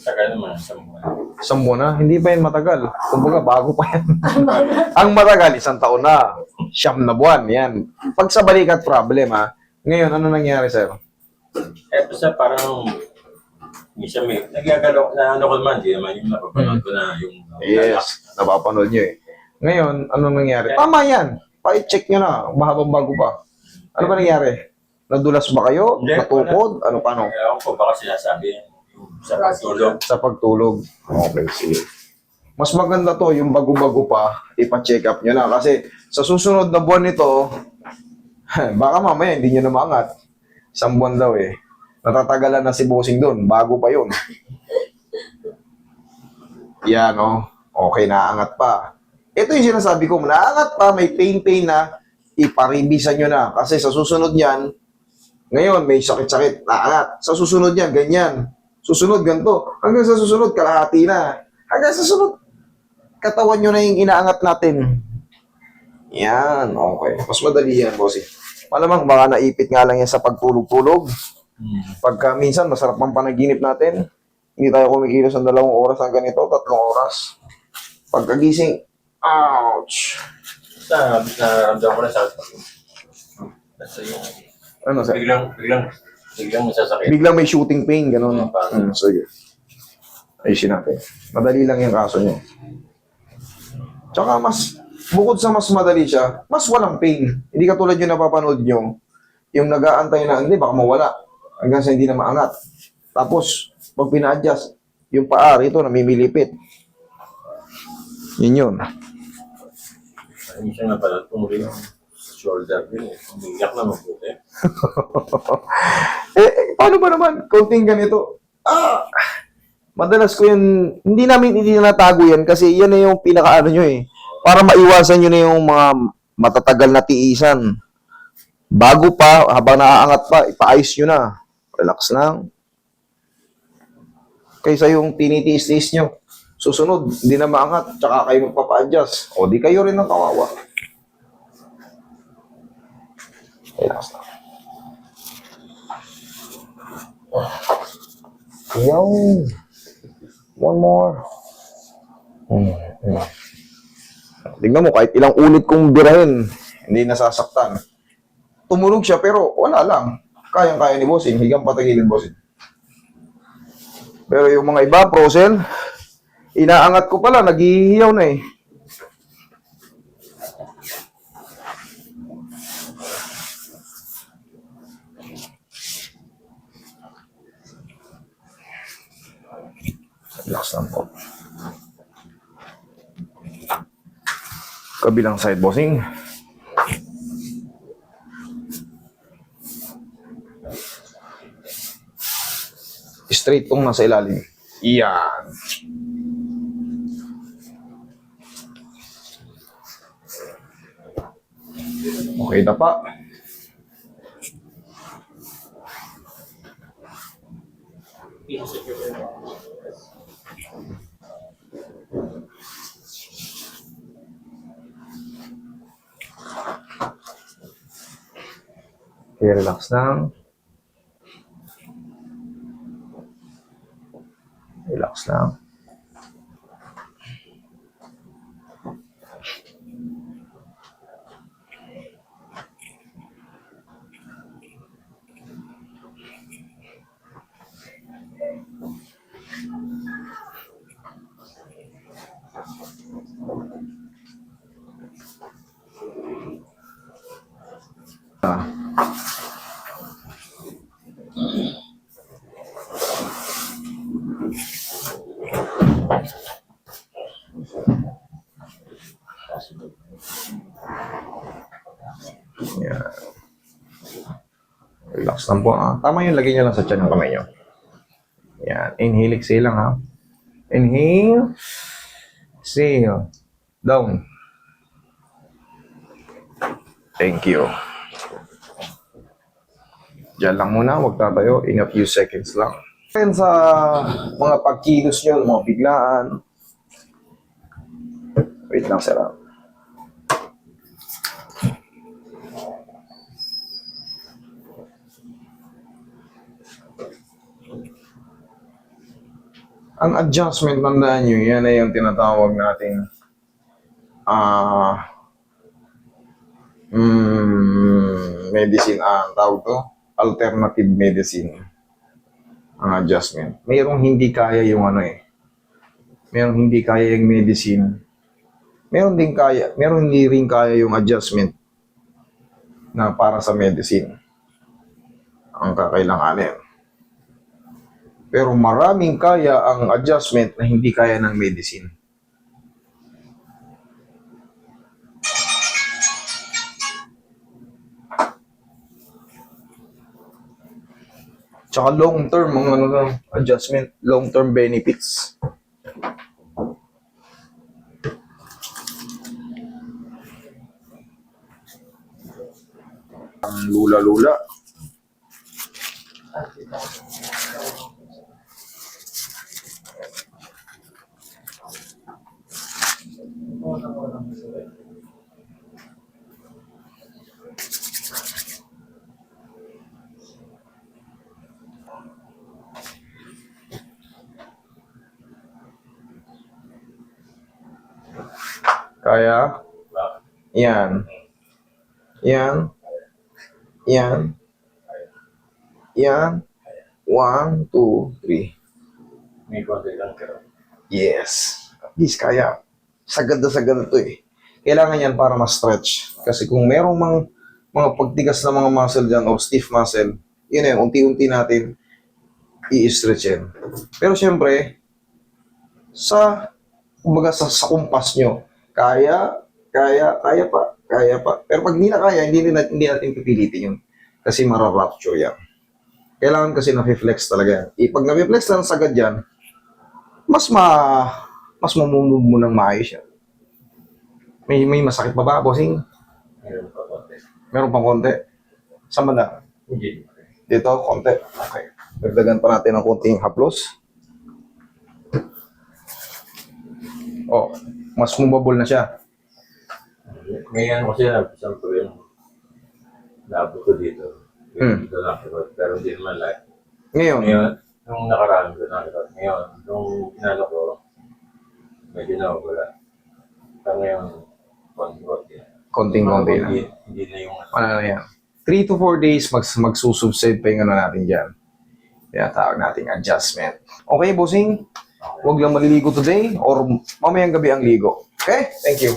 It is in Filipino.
Tagal naman, isang buwan. Isang buwan na? Hindi pa yan matagal. Kumbaga, bago pa yan. Ang matagal, 1 taon na. 9 na buwan, yan. Pag sa balikat problem, ha? Ngayon, ano nangyari, sir? Basta parang, minsan may, nagagalaw, na ano ko naman, di naman yung napapanood ko na yung... Yes, napapanood nyo eh. Ngayon, ano nangyari? Tama yan. Pa-check nyo na. Mahabang bago pa. Ano ba nangyari? Nadulas ba kayo? Hindi, Natukod? Ano, paano? Ewan ko, baka sinasabi yung sa pagtulog. Sa pagtulog. Okay, sige. Mas maganda to, yung bago-bago pa, ipa-check up nyo na. Kasi sa susunod na buwan nito, baka mamaya hindi nyo na maangat. 1 buwan daw eh. Natatagalan na si bossing doon. Bago pa yun. Yan, oh. Okay, naangat pa. Ito yung sinasabi ko, naangat pa, may pain na, iparibisan nyo na. Kasi sa susunod yan, ngayon may sakit-sakit, naangat. Sa susunod yan, ganyan. Susunod, ganito. Hanggang sa susunod, kalahati na. Hanggang sa susunod, katawan nyo na yung inaangat natin. Yan, okay. Mas madali yan, bossy. Malamang baka naipit nga lang yan sa pagtulog-tulog. Pagka minsan, masarap ang panaginip natin. Hindi tayo kumikilos ng 2 oras ng ganito, 3 oras. Pagkagising, ouch! Naramdaman ko na sa basta yung Ano, sir? biglang masasakit. Biglang may shooting pain, gano'n. Parang- Sige. Ayusin natin. Madali lang yung kaso nyo. Tsaka bukod sa mas madali siya, mas walang pain. Hindi katulad yung napapanood nyo, yung nag-aantay na, hindi, baka mawala. Hanggang sa hindi na maangat. Tapos, pag pina-adjust, yung paa rito, namimilipit. Yun. Minsan na pala tumuloy yung shoulder din eh. Umiyak na mabuti. Paano ba naman? Konting ganito. Madalas ko yun, hindi namin itinatago yan kasi yan na yung pinaka-ano nyo eh. Para maiwasan nyo na yung mga matatagal na tiisan. Bago pa, habang naaangat pa, ipaayos nyo na. Relax lang. Kaysa yung tinitiis-tiis nyo. Susunod, hindi na maangat, tsaka kayo magpapa-adjust. O di kayo rin ang kawawa. Relax lang. Yung... One more. Tingnan mo, kahit ilang ulit kong birahin, hindi nasasaktan. Tumunog siya, pero wala lang. Kayang-kaya ni bossing, higang patagilid bossing. Pero yung mga iba, frozen, inaangat ko pala, naghihiyaw na eh. Relax lang po. Kabilang side bossing. Straight tong nasa ilalim. Iyan. Okay na pa. Okay, relax lang. Relax lang. Yan. Relax lang po. Tama yun, lagay nyo lang sa tiyan ng kamay nyo. Yan. Inhale, exhale lang ha. Inhale. Exhale. Down. Thank you. Diyan lang muna, huwag tatayo. In a few seconds lang. Yan sa mga pagkilos nyo, mga biglaan. Wait lang, sir. Ang adjustment, tandaan nyo, yan ay yung tinatawag nating medicine, ang tawag to, alternative medicine. Ang adjustment. Mayroong hindi kaya yung ano eh. Mayroong hindi kaya yung medicine. Meron hindi rin kaya yung adjustment na para sa medicine. Ang kakailanganin. Pero maraming kaya ang adjustment na hindi kaya ng medicine. Tsaka long term ang ano na, adjustment, long term benefits. Ang lula-lula. Kaya, yan. Yan. Yan. Yan. 1, 2, 3. May konti lang pero. Yes. At least kaya. Sagad na to eh. Kailangan yan para ma-stretch. Kasi kung merong mga pagtigas na mga muscle dyan o stiff muscle, yun na yun, unti-unti natin i-stretch yan. Pero syempre, kumbaga sa kumpas nyo, kaya pa. Pero pag hindi na kaya, hindi natin pipilitin yun. Kasi mara-rupture yan. Kailangan kasi na-flex talaga yan. Pag na-flex lang sagad yan, mas mamumove mo ng maayos yan. May masakit pa ba, bossing? Meron pa konti. Meron pang konti. Saan ba na? Hindi. Dito, konti. Okay. Dagdagan pa natin ng konting haplos. Oh, mas movable na siya. Ngayon kasi nabisan ko yung labo ko dito. Dito lang ako. Pero hindi naman lahat. Ngayon, Nung nakaraan ko nakita. Ngayon, nung pinalo ko, medyo nawawala. Pero ngayon, konting-konti na. Hindi na yung Ano na yan? 3 to 4 days, magsusubside pa yung ano natin dyan. Kaya tawag nating adjustment. Okay, bossing? Huwag lang maliligo today or mamayang gabi ang ligo. Okay? Thank you.